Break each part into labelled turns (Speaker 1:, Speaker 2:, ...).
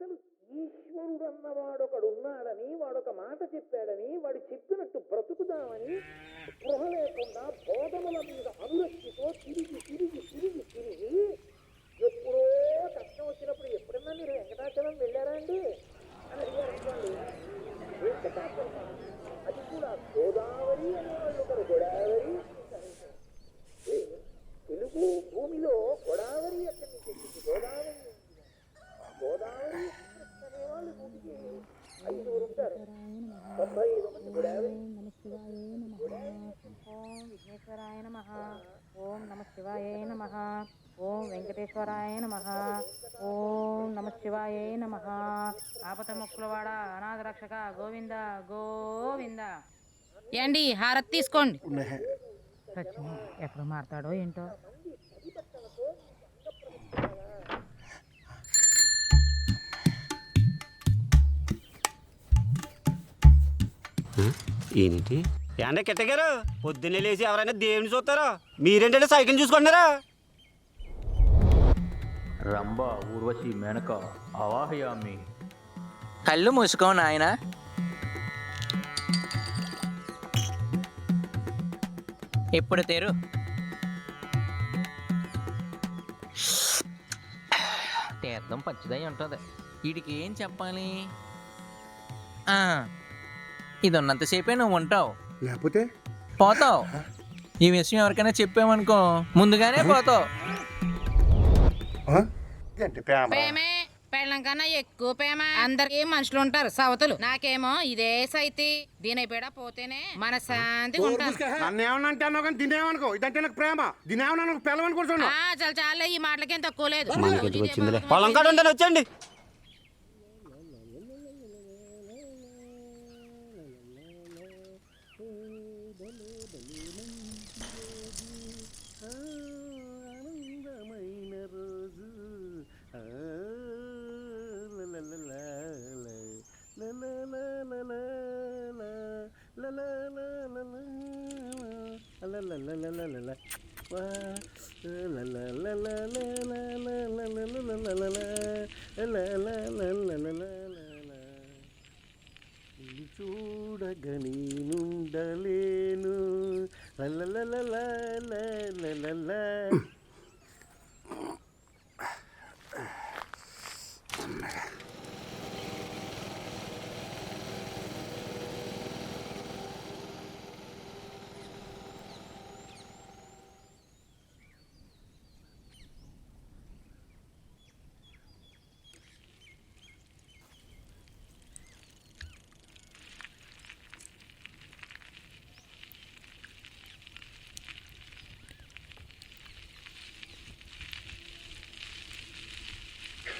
Speaker 1: అసలు ఈశ్వరుడు అన్నవాడొకడు ఉన్నాడని, వాడొక మాట చెప్పాడని, వాడు చెప్పినట్టు బ్రతుకుదామని స్పృహ లేకుండా బోధముల మీద అనురక్తితో తిరిగి తిరిగి తిరిగి తిరిగి ఎప్పుడో కష్టం వచ్చినప్పుడు ఎప్పుడన్నా మీరు వెంకటాచలం వెళ్ళారా అండి అని అడిగారు అనుకోండి. వెంకటాచలం అది కూడా గోదావరి అనేవాళ్ళు ఒకరు గోదావరి. తెలుగు భూమిలో గోదావరి ఎక్కడి నుంచి వచ్చింది? గోదావరి గోదావరి అనేవాళ్ళు 5 ఉంటారు. 95 మంది గోదావరి.
Speaker 2: ఓం విఘ్నేశ్వరాయ నమః. ఓం నమః శివాయ నమః. ఓం వెంకటేశ్వరాయ నమః. ఓం నమః శివాయ నమః. ఆపత మొక్కులవాడ అనాథ రక్షక గోవింద గోవింద. ఏండి హారతి తీసుకోండి. ఎప్పుడు మారుతాడో ఏంటో.
Speaker 3: ఏంటి ఏంటే కిట్టగారు పొద్దున్నే లేచి ఎవరైనా దేవుని చూస్తారా? మీరేంటంటే సైకిల్ చూసుకుంటున్నారా?
Speaker 4: రంభ ఊర్వశి మేనక అవాహయామి.
Speaker 5: కళ్ళు మూసుకో నాయన. ఇప్పుడు తెరు. తీర్థం పచ్చిదై ఉంటుంది. వీడికి ఏం చెప్పాలి? ఇది ఉన్నంతసేపే నువ్వు ఉంటావు,
Speaker 6: లేకపోతే
Speaker 5: పోతావు. ఈ విషయం ఎవరికైనా చెప్పామనుకో ముందుగానే పోతావు.
Speaker 2: ప్రేమే పెళ్ళం కన్నా ఎక్కువ ప్రేమ. అందరికి మనుషులు ఉంటారు సవతులు. నాకేమో ఇదే సైతి. దీని పేడ పోతేనే మన శాంతి ఉంటాను.
Speaker 6: నన్ను ఏమన్నా అంటే అన్నావు కానీ తినేమనుకో. ఇదంటే నాకు ప్రేమ. దీనేమన్నా నాకు పిల్లవని కూర్చోను.
Speaker 2: చాలా చాలా ఈ మాటలకేం తక్కువ లేదు.
Speaker 3: పొలం కాడ ఉంటాను, వచ్చండి.
Speaker 6: చూడగని నుండలేను.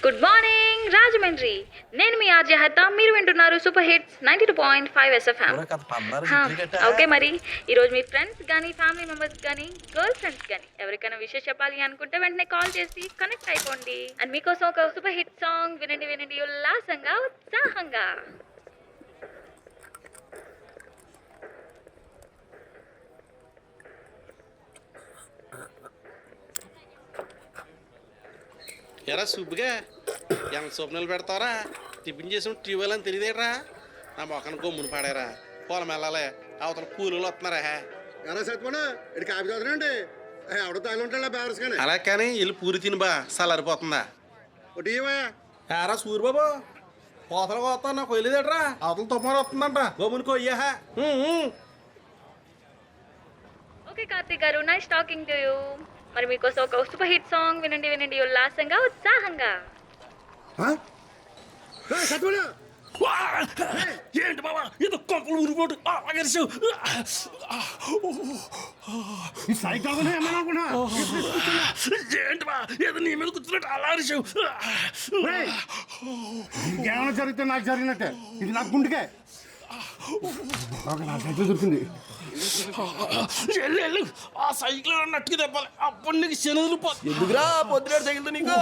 Speaker 7: Good morning Rajahmundry. నేను మీ ఆర్జే హత్తా. మీరు వింటున్నారు సూపర్ హిట్స్ 92.5 SFM. ఓకే, మరి ఈరోజు మీ ఫ్రెండ్స్ కానీ ఫ్యామిలీ మెంబర్స్ కానీ గర్ల్ ఫ్రెండ్స్ కానీ ఎవరికైనా విషయం చెప్పాలి అనుకుంటే వెంటనే కాల్ చేసి కనెక్ట్ అయిపోండి. అండ్ మీకోసం ఒక సూపర్ హిట్ సాంగ్ వినండి వినండి ఉల్లాసంగా ఉత్సాహంగా.
Speaker 8: ఎరా సూపుగా ఎంత సూపనలు పెడతావరా? టిఫిన్ చేసిన టీవీలు అని తెలియదేట్రా? నా మొక్కను గమ్మును పాడారా. పొలం వెళ్ళాలి, అవతల కూలీలు వస్తున్నారా?
Speaker 6: ఎలా సత్తుమా ఇటు కాపీ చదువునండి. ఎవడో తాగి ఉంటాడు బేవర్స్ కానీ.
Speaker 8: అలా కానీ ఇల్లు పూరి తిని బా సలారిపోతుందా? ఎరా సూరిబాబు కోతలు కోస్తా నాకు కొయ్యలేదేట్రా? అవతల తుఫాను వస్తుందంట, గమ్మును కొయ్యా.
Speaker 7: ఓకే కార్తీక్ గారు, నైస్ టాకింగ్ టు యూ. మరి మీకోసం ఒక సూపర్ హిట్ సాంగ్ వినండి వినండి ఉల్లాసంగా ఉత్సాహంగా.
Speaker 8: ఏంటి బాబా ఇది కొంపలు ఊరిపోటు అగరిసావు? ఏంటి బా ఏదో నీ మీద కూర్చున్నట్టు అలా అరిసావు?
Speaker 6: ఏమైనా జరిగితే నాకు జరిగినట్టే. ఇది నాకు గుండెకే. నా సైకిల్ దొరికింది.
Speaker 8: వెళ్ళు ఆ సైకిల్ నట్టుకు తెప్పాలి. అప్పుడు నీకు శనులు
Speaker 5: ఎందుకురా పొద్దున సైకిల్ నీకు?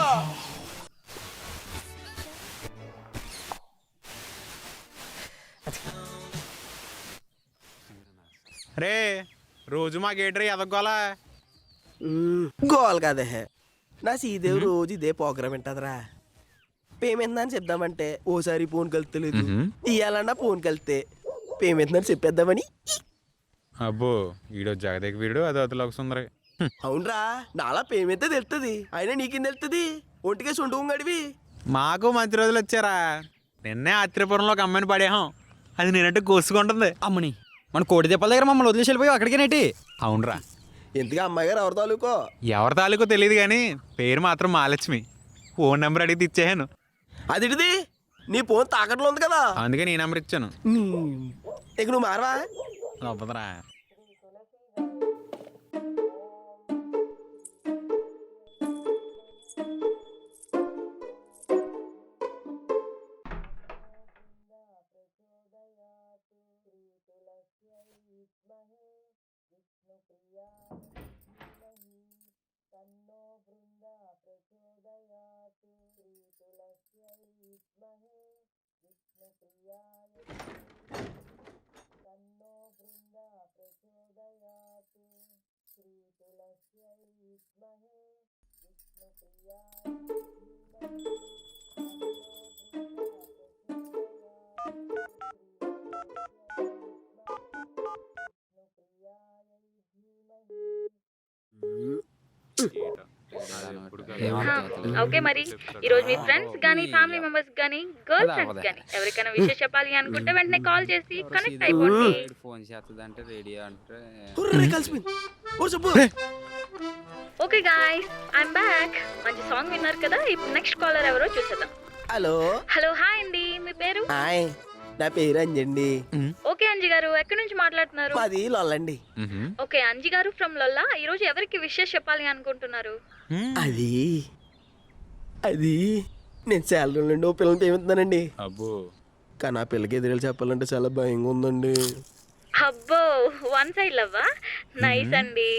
Speaker 9: రే రోజు మా గేటరీ ఎదగోలా
Speaker 10: గోల్ కదే నా సీదేవి రోజు ఇదే ప్రోగ్రామ్ వింటదిరా. పేమెంట్ అని చెప్దామంటే ఓసారి ఫోన్ కలుతలేదు, ఇయ్యాలన్నా ఫోన్ కలితే పేమెంట్ అని చెప్పేద్దామని.
Speaker 9: అబ్బో ఈడో జగదేక్ వీడు అదో అతలోకి సుందరి.
Speaker 10: అవునరా, నాలా పేమెంట్ తెలుస్తుంది, అయినా నీకేం తెలుస్తుంది? ఒంటికే సొంటు గడివి.
Speaker 9: మాకు మంచి రోజులు వచ్చారా. నిన్నే ఆత్రేయపురంలో ఒక అమ్మాయిని పడేహం, అది నేనంటే కోసుకుంటుంది.
Speaker 3: అమ్మని మన కోడి దెబ్బల దగ్గర మమ్మల్ని వదిలేసి వెళ్ళిపోయి అక్కడికేనేటి?
Speaker 9: అవునరా.
Speaker 10: ఎందుకు అమ్మాయి గారు ఎవరి తాలూకో?
Speaker 9: ఎవరి తాలూకో తెలియదు కానీ పేరు మాత్రం మహాలక్ష్మి. ఫోన్ నెంబర్ అడిగితే ఇచ్చేసాను.
Speaker 10: అదిటిది నీ ఫోన్ తాకట్లో ఉంది కదా,
Speaker 9: అందుకే నీ నెంబర్ ఇచ్చాను.
Speaker 10: ఇక నువ్వు మారవా?
Speaker 9: లోపదరా.
Speaker 7: ఓకే మరి ఈరోజు మీ ఫ్రెండ్స్ కానీ ఫ్యామిలీ మెంబర్స్ కానీ గర్ల్ ఫ్రెండ్స్ కానీ ఎవరికైనా విషయం చెప్పాలి అనుకుంటే వెంటనే కాల్ చేసి కనెక్ట్ అయిపోండి.
Speaker 3: ఫోన్ చేస్తుందంటే రేడియో అంటే
Speaker 7: ఓకే గాయ్స్, ఐఎమ్ బ్యాక్. మంచి సాంగ్ విన్నారు కదా, ఇప్పుడు నెక్స్ట్ కాలర్ ఎవరో చూసేద్దాం.
Speaker 10: హలో
Speaker 7: హలో, హాయ్ అండి, మీ పేరు?
Speaker 10: హాయ్, నా పేరు అంజండి.
Speaker 7: ఓకే అంజి గారు, ఎక్కడి నుంచి మాట్లాడుతున్నారు?
Speaker 10: మాది లొల్లండి.
Speaker 7: ఓకే అంజి గారు ఫ్రమ్ లొల్లా, ఈ రోజు ఎవరికి విషెస్ చెప్పాలి అనుకుంటున్నారు?
Speaker 10: అది అది నేను శాలరీ నుండి ఓ పిల్లలకి ఏమిస్తున్నానండి.
Speaker 9: అబ్బో,
Speaker 10: కానీ ఆ పిల్లకి ఎదురు చెప్పాలంటే చాలా భయంగా ఉందండి.
Speaker 7: అబ్బో, వన్ సైడ్ లవ్వా? నైస్ అండి.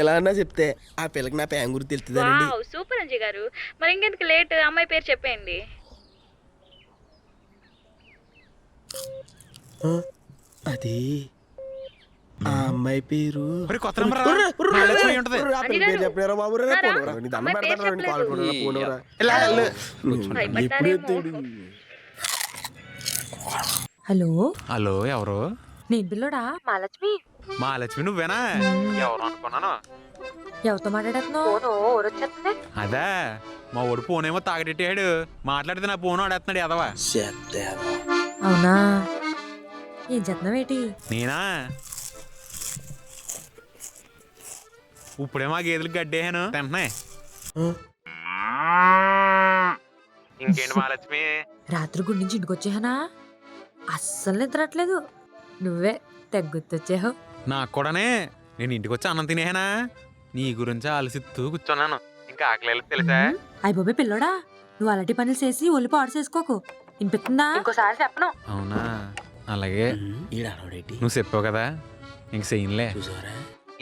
Speaker 10: ఎలా అన్నా చెప్తే ఆ పిల్లకి నా ప్యాన్ గురించి తెలుస్తుందండి.
Speaker 7: వావ్, సూపర్ అంజి గారు. మరి ఇంకెందుకు లేట్, అమ్మాయి పేరు చెప్పేయండి.
Speaker 10: అది ఆ అమ్మాయి పేరు
Speaker 9: కొత్త నెంబర్ మహాలక్ష్మి ఉంటది.
Speaker 10: చెప్పారా బాబు?
Speaker 2: హలో
Speaker 9: హలో, ఎవరు?
Speaker 2: నేను పిల్లోడా మహాలక్ష్మి.
Speaker 9: మహాలక్ష్మి నువ్వేనా? ఎవరు అనుకున్నాను.
Speaker 2: ఎవరితో మాట్లాడుతున్నావు?
Speaker 9: అదే మా ఓడి ఫోన్ ఏమో తాగడెట్టాడు, మాట్లాడితే నా ఫోన్ ఆడేస్తున్నాడు ఎదవా.
Speaker 2: అవునా, ఏం చేస్తున్నావు ఏంటి?
Speaker 9: నేనా ఇప్పుడే మా గేదెలు గడ్డేహాను తింటున్నాయి. ఇంకేంటి మహాలక్ష్మి?
Speaker 2: రాత్రి గుడి నుంచి ఇంటికి వచ్చేహానా, అస్సలు నిద్రట్లేదు. నువ్వే తెగ్గొచ్చొచ్చావు.
Speaker 9: నాకు కూడానే. నేను ఇంటికి వచ్చి అన్నం తినేహానా, నీ గురించి ఆలోచిస్తూ కూర్చున్నాను. ఇంకా ఆకలి తెలుసా?
Speaker 2: అయ్య బాబే పిల్లోడా, నువ్వు అలాంటి పనులు చేసి ఒళ్ళు పాడు చేసుకోకు, వినిపిస్తుందా? ఇంకోసారి చెప్పను.
Speaker 9: అవునా, అలాగే. నువ్వు చెప్పావు కదా, ఇంక చెయ్యలే.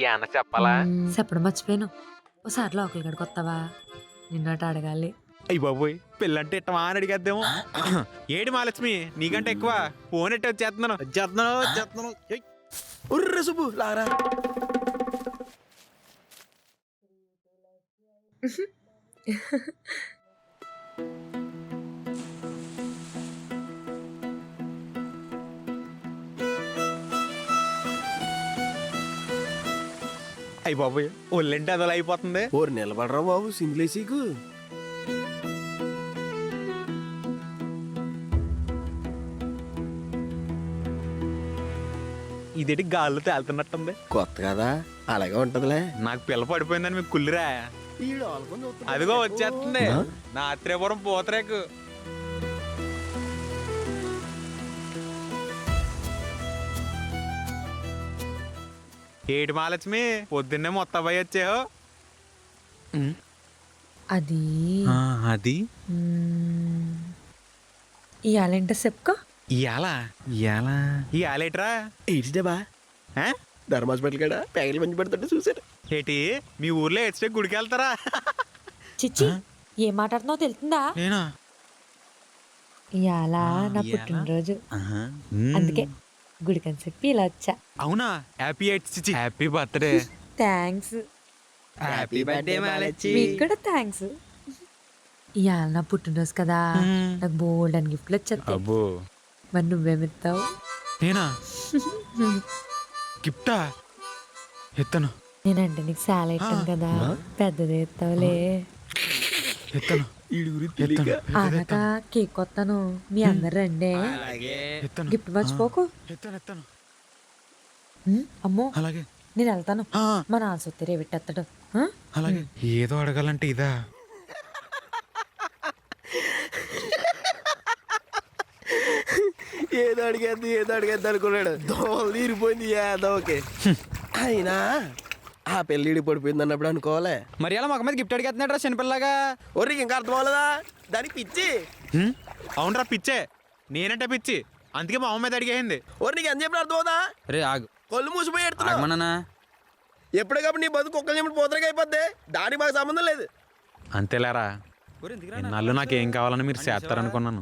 Speaker 9: ఏమన్నా చెప్పాలా?
Speaker 2: చెప్పడం మర్చిపోయాను. ఓసారి లోకల్ గడికి వస్తావా, నిన్నట అడగాలి.
Speaker 9: అయ్యి బాబోయ్, పెళ్ళంటే ఇట్టమా అని అడిగేద్దాము. ఏడు మహాలక్ష్మి, నీకంటే ఎక్కువ ఫోన్ ఎట్టే వచ్చేస్తున్నాను.
Speaker 10: సుబ్బు లారా.
Speaker 9: అయ్యి బాబోయ్, ఒళ్ళంటే అదలా అయిపోతుంది.
Speaker 10: ఓరు నిలబడరా బాబు, సింగిలేసీకు.
Speaker 9: ఇదేంటి గాల్లో తేలుతున్నట్టుంది.
Speaker 10: కొత్త కదా, అలాగే ఉంటదిలే.
Speaker 9: నాకు పిల్ల పడిపోయిందని మీకు కుళ్ళిరా. అదిగో వచ్చేస్తుంది నా ఆత్రేయపురం పూతరేకు. ఏటి మహాలక్ష్మి, పొద్దున్నే మొత్తం అబ్బాయి వచ్చావు.
Speaker 2: అది
Speaker 9: అది
Speaker 2: ఇయాలంటే చెప్పుకో.
Speaker 9: ఇయాలేట్రా?
Speaker 10: ఏడిదేబా ధర్మ హాస్పిటల్ కాడ ప్యాకెట్లు మంచి పెడుతుంటే చూసాడు.
Speaker 9: ఏటి మీ ఊర్లో ఎట్స్టే గుడికి వెళ్తారా?
Speaker 2: చిచ్చి, ఏం మాట్లాడుతున్నావు తెలుస్తుందా?
Speaker 9: నేనా?
Speaker 2: ఇయాల నా పుట్టినరోజు, అందుకే గుడికని చెప్పి ఇలా వచ్చా.
Speaker 9: అవునా? Happy happy birthday.
Speaker 2: Thanks.
Speaker 3: Happy birthday Mahalakshmi.
Speaker 2: మీకు కూడా థ్యాంక్స్.
Speaker 11: ఇవాళ నా పుట్టినరోజు కదా, నాకు బోల్డ్ అని గిఫ్ట్లు వచ్చేస్తాయి.
Speaker 9: అబ్బో
Speaker 11: మరి నువ్వేమిస్తావు?
Speaker 9: నేనా గిఫ్టా ఎత్తను
Speaker 11: నేనంటే నీకు చాలా ఇష్టం కదా, పెద్దది ఎత్తావులే.
Speaker 9: ఎత్తను
Speaker 11: అనక కేక్ కొత్తాను, మీ అందరు రండే.
Speaker 9: ఎత్తను
Speaker 11: గిఫ్ట్ మర్చిపోకు.
Speaker 9: ఎత్తను ఎత్తను
Speaker 11: అమ్మో
Speaker 9: అలాగే
Speaker 11: నేను వెళ్తాను, మా నాన్న సొత్తి రేవిట్టేస్తాడు.
Speaker 9: అలాగే ఏదో అడగాలంటే ఇదా
Speaker 10: ఏదో అడిగేద్ది అనుకున్నాడు. దోమలు తీరిపోయింది ఏదో. ఓకే అయినా ఆ పెళ్ళిడి పడిపోయింది అన్నప్పుడు అనుకోవాలే.
Speaker 3: మరి అలా మాకు మీద గిఫ్ట్ అడిగేస్తున్నాడు రా చిన్నపిల్లగా.
Speaker 10: ఒరికి ఇంకా అర్థం అవ్వలేదా? దానికి పిచ్చి.
Speaker 9: అవునరా పిచ్చే, నేనంటే పిచ్చి, అందుకే మా అమ్మ మీద అడిగేయింది.
Speaker 10: ఒరి నీకు ఎంత చెప్పిన అర్థం అవుదా?
Speaker 3: రే ఆగు,
Speaker 10: కొళ్ళు మూసిపోయి ఎడుతున్నావు.
Speaker 3: ఆగమన్నానా?
Speaker 10: ఎప్పటికప్పుడు నీ బతుకు కుక్కలు చెప్పి పోతరగా అయిపోద్ది. దానికి మాకు సంబంధం లేదు.
Speaker 9: అంతేలేరా, ఇన్నాళ్ళు నాకేం కావాలని మీరు చేస్తారనుకున్నాను.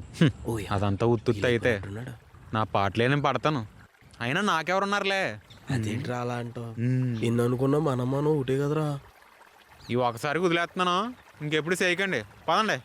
Speaker 9: అదంతా ఉత్తుత్తి అయితే నా పాటలే నేను పడతాను. అయినా నాకెవరున్నారులే.
Speaker 10: అదేంట్రా అలా అంటావు? ఎన్ని అనుకున్నా మనం ఒకటే కదరా.
Speaker 9: ఈ ఒకసారి వదిలేస్తున్నాను, ఇంకెప్పుడు చేయకండి, పదండి.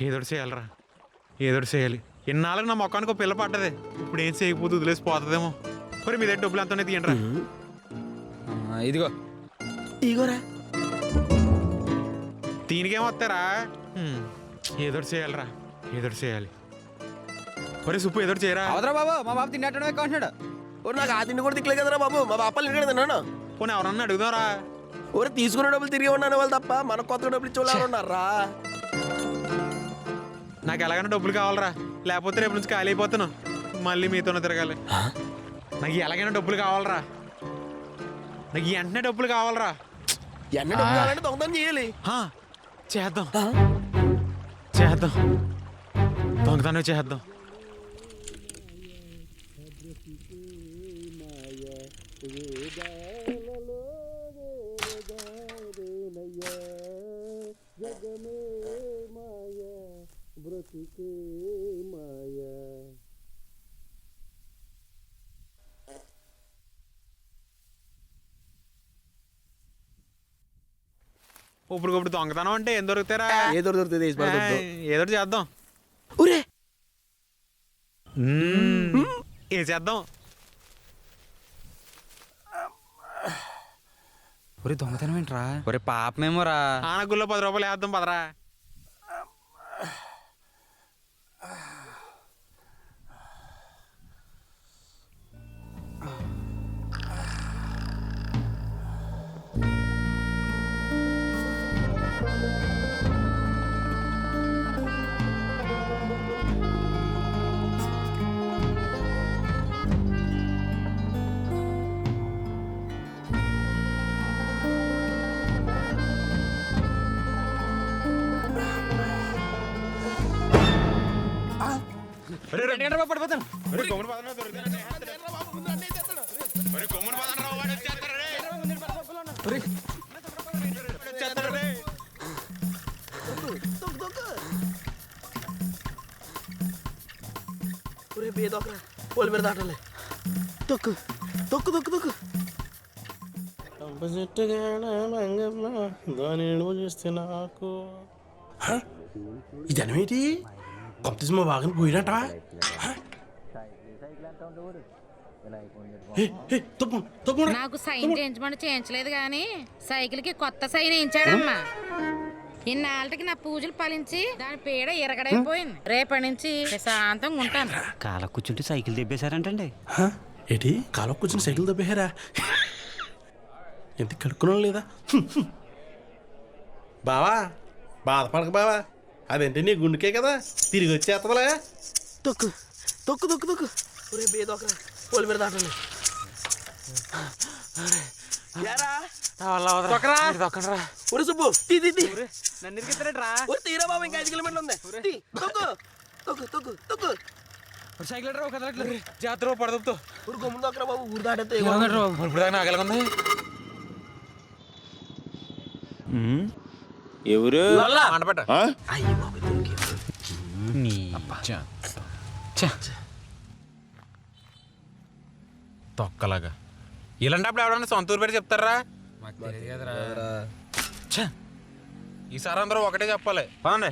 Speaker 9: ఏదోటి చేయాలరా, ఏదోటి చేయాలి. ఎన్నాళ్ళకి నా మొక్కానికి ఒక పిల్ల పడ్డది, ఇప్పుడు ఏం చేయకపోతే వదిలేసి పోతుందేమో. మరి మీ దగ్గర డబ్బులు ఎంతనే తీయండి రా.
Speaker 3: ఇదిగో
Speaker 10: ఇగోరా,
Speaker 9: దీనికేం వస్తారా? ఏదోటి చేయాలరా, ఏదోటి చేయాలి. ఒరే సుప్పు ఏదోటి చేయరా.
Speaker 3: అవతరా బాబు, మా బాబు తిన్నట్టు కాంటున్నాడు.
Speaker 10: ఒరు నాకు ఆ తిండి కూడా తిక్కలే కదరా బాబు. మా బాపలు ఇంటికి తిన్నాను.
Speaker 9: పోనీ ఎవరన్నా అడుగుదారా?
Speaker 10: ఒరే తీసుకున్న డబ్బులు తిరిగి ఉన్నాను వాళ్ళు తప్ప మనకు కొత్త డబ్బులు ఇచ్చేవాళ్ళు ఉన్నారా?
Speaker 9: నాకు ఎలాగైనా డబ్బులు కావాలరా, లేకపోతే రేపు నుంచి ఖాళీ అయిపోతాను, మళ్ళీ మీతోనే తిరగాలి. నాకు ఎలాగైనా డబ్బులు కావాలరా, నాకు వెంటనే డబ్బులు కావాలరా.
Speaker 10: ఎన్న డబ్బులు కావాలంటే దొంగతనం చేయాలి.
Speaker 9: చేద్దాం చేద్దాం, దొంగతనం చేద్దాం. ఇప్పుడు దొంగతనం అంటే ఏం దొరుకుతారా?
Speaker 10: ఏదో దొరుకుతుంది,
Speaker 9: ఏదో చేద్దాం.
Speaker 10: ఒరే
Speaker 9: ఏం చేద్దాం?
Speaker 3: ఒరే దొంగతనం ఏంట్రా? ఒరే పాపమేమో రా.
Speaker 9: ఆనగుల్లో 10 రూపాయలు వేద్దాం పదరా. పడిపోతాను.
Speaker 10: పోలి మీద దాటాలి. తొక్కు తొక్కు తొక్కు తొక్కు.
Speaker 1: నాకు ఇదనమేటి కొంత మా బాగా పోయినట.
Speaker 2: నాకు సైన్ చేయించమని చేయించలేదు కానీ సైకిల్ కి కొత్త సైన్ వేయించాడమ్మా. ఇన్నాళ్ళకి నా పూజలు ఫలించి దాని పేడ ఎరగడైపోయింది. రేపటి నుంచి ప్రశాంతంగా ఉంటాను.
Speaker 3: కాల కూర్చుంటే సైకిల్ తెప్పేశారంటండి.
Speaker 10: ఏంటి కాలం కూర్చొని సైకిల్ దబ్బేహారా? ఎంత కడుక్కున్నాం లేదా?
Speaker 8: బావా బాధపడక బావా, అదేంటి నీ గుండెకే కదా తిరిగి వచ్చేస్తలే.
Speaker 10: తొక్కు తొక్కు తొక్కు తొక్కు. ఒరే బేదోకరా, పోలి మీద దాటండి. ఒరే సుబ్బు, తీ తీ తీ. ఒరే తీరా బాబు, ఇంకా 5 కిలోమీటర్లు ఉంది. తీ, తొక్కు తొక్కు తొక్కు తొక్కు.
Speaker 9: సైకిల్ జాతర పడదతో
Speaker 10: ఊరు గమ్మున దొక్కరా బాబు, ఊరు దాటేస్తే
Speaker 9: ఇప్పుడు దాకా నాగలుంది.
Speaker 5: ఎవరు
Speaker 9: అనపట
Speaker 10: అయ్యి బాబు దొరికి.
Speaker 9: తొక్కలాగా ఇలాంటప్పుడు ఎవడన్నా సొంత ఊరు పేరు చెప్తారా? ఈసారి అందరూ ఒకటే చెప్పాలి. పదండి.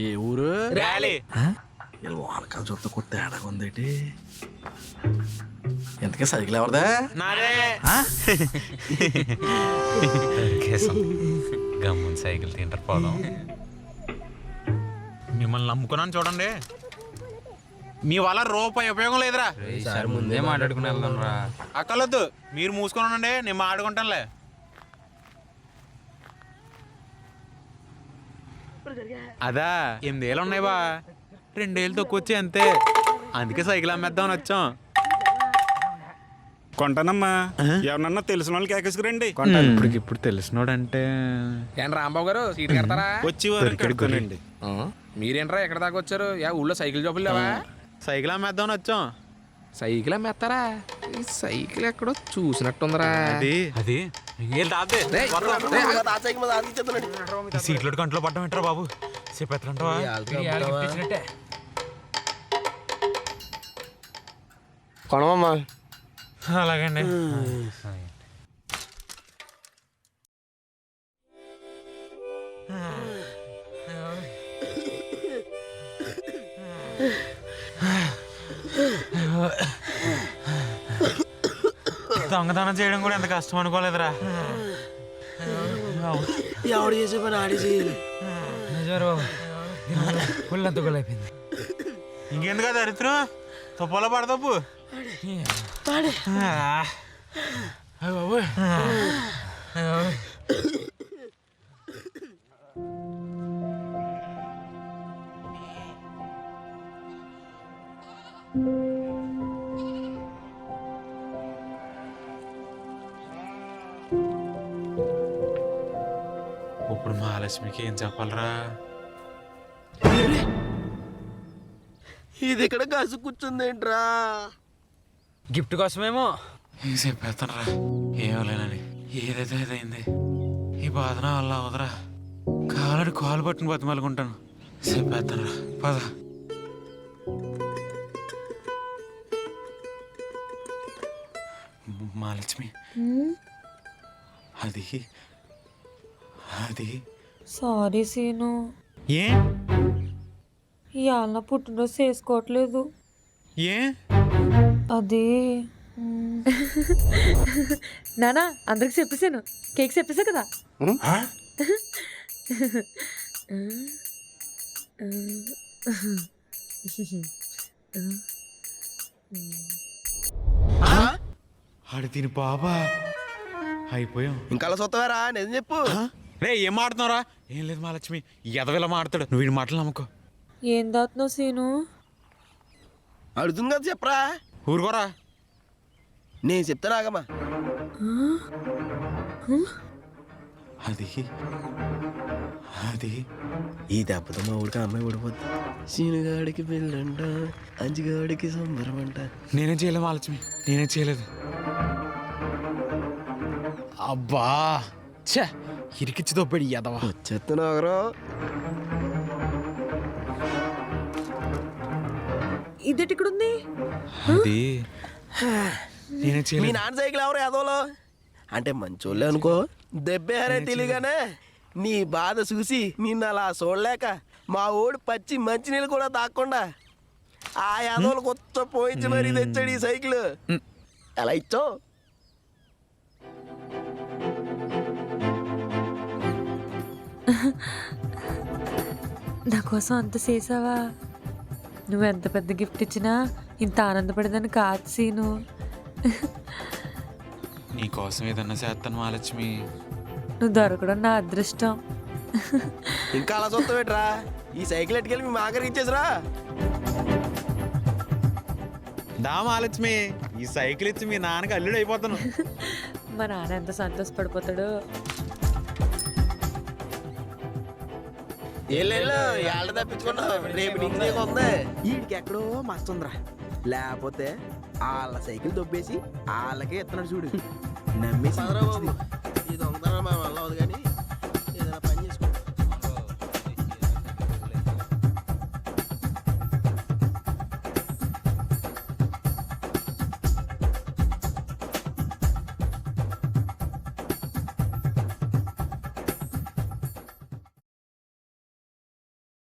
Speaker 10: ఏ ఊరు?
Speaker 9: ర్యాలీ.
Speaker 10: వాళ్ళకాల చూస్తే కొత్త తేడాగా ఉందేటి. ఎంతకే సైకిల్ ఎవరిదా?
Speaker 9: నాదే. గమ్మున సైకిల్ తింటారు పోదాం. మిమ్మల్ని నమ్ముకున్నాను చూడండి. మీ వల్ల రూపాయి ఉపయోగం లేదురా.
Speaker 5: ముందే మాట్లాడుకుని వెళ్దాం రా.
Speaker 9: అక్కలొద్దు, మీరు మూసుకొని ఉండండి, నేను మాట్లాడుకుంటానులే. అదా 8 ఏళ్ళు ఉన్నాయి బా, 2 ఏళ్ళు తక్కువ వచ్చాయి అంతే. అందుకే సైకిల్ అమ్మేద్దామని వచ్చాం.
Speaker 3: కొంటానమ్మా, ఎవరన్నా తెలిసిన వాళ్ళకి ఎక్కేసుకురండి.
Speaker 9: ఇప్పుడు తెలిసినోడంటే
Speaker 5: ఏంటి రాంబాబు గారు సీట్ కడతారా?
Speaker 3: వచ్చి వారు కడుక్కోనండి.
Speaker 5: మీరేంట్రా ఎక్కడ దాకా వచ్చారు? ఊళ్ళో సైకిల్ జాబులు లేవా?
Speaker 9: సైకిల్ అమ్మేద్దామని వచ్చాం.
Speaker 5: సైకిల్ అమ్మేస్తారా? ఈ సైకిల్ ఎక్కడో చూసినట్టుందిరా.
Speaker 9: అది సీట్లో కంట్లో పడ్డం ఏంట్రా బాబు? చెప్పేస్తారంటవా?
Speaker 10: కొనవమ్మా.
Speaker 9: అలాగండి. దొంగతనం చేయడం కూడా ఎంత కష్టం అనుకోలేదురా.
Speaker 10: ఎవడు చేసే పని ఆడి చేయాలి.
Speaker 5: పుల్లంత అయిపోయింది.
Speaker 9: ఇంకెందుకు అది దరిద్రం? తుప్పలో పడతప్పు. ఇప్పుడు మహాలక్ష్మికి ఏం చెప్పాలరా?
Speaker 10: ఇది ఇక్కడ కాసు కూర్చుందేంట్రా?
Speaker 5: గిఫ్ట్ కోసమేమో.
Speaker 9: ఏం చెప్పేస్తానరా, ఏమలేనని. ఏదైతే ఏదైంది. ఈ బాధన వల్ల అవదరా. కాలని కాలు పట్టుని బతిమలుకుంటాను. చెప్పేస్తానరా, పద. మహాలక్ష్మి, అది అది
Speaker 11: సారీ సీను,
Speaker 9: ఏ
Speaker 11: ఇవాళ పుట్టినరోజు చేసుకోవట్లేదు.
Speaker 9: ఏ
Speaker 11: అది నానా అందరికి చెప్పేసాను. కేక్ చెప్పేసా కదా.
Speaker 9: ఆడి తిని బాబా అయిపోయాం.
Speaker 10: ఇంకా అలా చూస్తావారా? నిజం చెప్పు.
Speaker 9: రే ఏం మాడుతున్నావురా? ఏం లేదు మహాలక్ష్మి, ఎదవిలా మాడతాడు. నువ్వు వీడి మాటలు నమ్మకో.
Speaker 11: ఏం దాతున్నావు సీను?
Speaker 10: అడుగుతుంది కదా చెప్పరా.
Speaker 9: ఊరుకోరా.
Speaker 10: నేను చెప్తాను ఆగమ్మా.
Speaker 9: అది అది
Speaker 10: ఈ దెబ్బతో మా ఊడికి అమ్మాయి ఊడిపోద్ది. సీనుగాడికి పెళ్ళంట, అంజిగాడికి సంబరం అంట.
Speaker 9: నేనేం చేయలేదు మహాలక్ష్మి, నేనేం చేయలేదు. అబ్బా ఛ, ఇరికిచ్చి దొబ్బడి ఎదవా.
Speaker 10: వచ్చేస్తున్నాగరా.
Speaker 11: ఇదేటి ఇక్కడ ఉంది?
Speaker 9: అది నేనేం
Speaker 10: మీ
Speaker 9: చేయలేదు.
Speaker 10: నాన్న సైకిల్ ఎవరు ఎదవలో అంటే మంచోళ్ళే అనుకో. దెబ్బేహారే తెలియగానే నీ బాధ చూసి నిన్ను అలా చూడలేక మా ఓడి పచ్చి మంచినీళ్ళు కూడా తాకుండా ఆ యాదవులు కొత్త పోయించి మరీ తెచ్చాడు ఈ సైకిల్. ఎలా ఇచ్చావు?
Speaker 11: నా కోసం అంత చేసావా? నువ్వు ఎంత పెద్ద గిఫ్ట్ ఇచ్చినా ఇంత ఆనందపడేదని కాదు సీను.
Speaker 9: నీ కోసం ఏదన్నా చేస్తాను మహాలక్ష్మి.
Speaker 11: నువ్వు దొరకడం నా అదృష్టం.
Speaker 10: ఇంకా అలా చూస్తావేట్రా? ఈ సైకిల్ ఎట్టుకెళ్ళి మీ మాకరికి ఇచ్చేసిరా.
Speaker 9: దా మహాలక్ష్మి, ఈ సైకిల్ ఇచ్చి మీ నాన్నకి అల్లుడు అయిపోతాను.
Speaker 11: మా నాన్న ఎంత సంతోషపడిపోతాడు.
Speaker 10: ఏళ్ళ తప్పించుకున్నావు, రేపు నీకు నీకు ఉంది. వీడికి ఎక్కడో మస్తుందిరా, లేకపోతే వాళ్ళ సైకిల్ దొబ్బేసి వాళ్ళకే ఎత్తనాడు చూడు. నమ్మేసి ఈ దొంగతనం మన వల్ల అవదు కానీ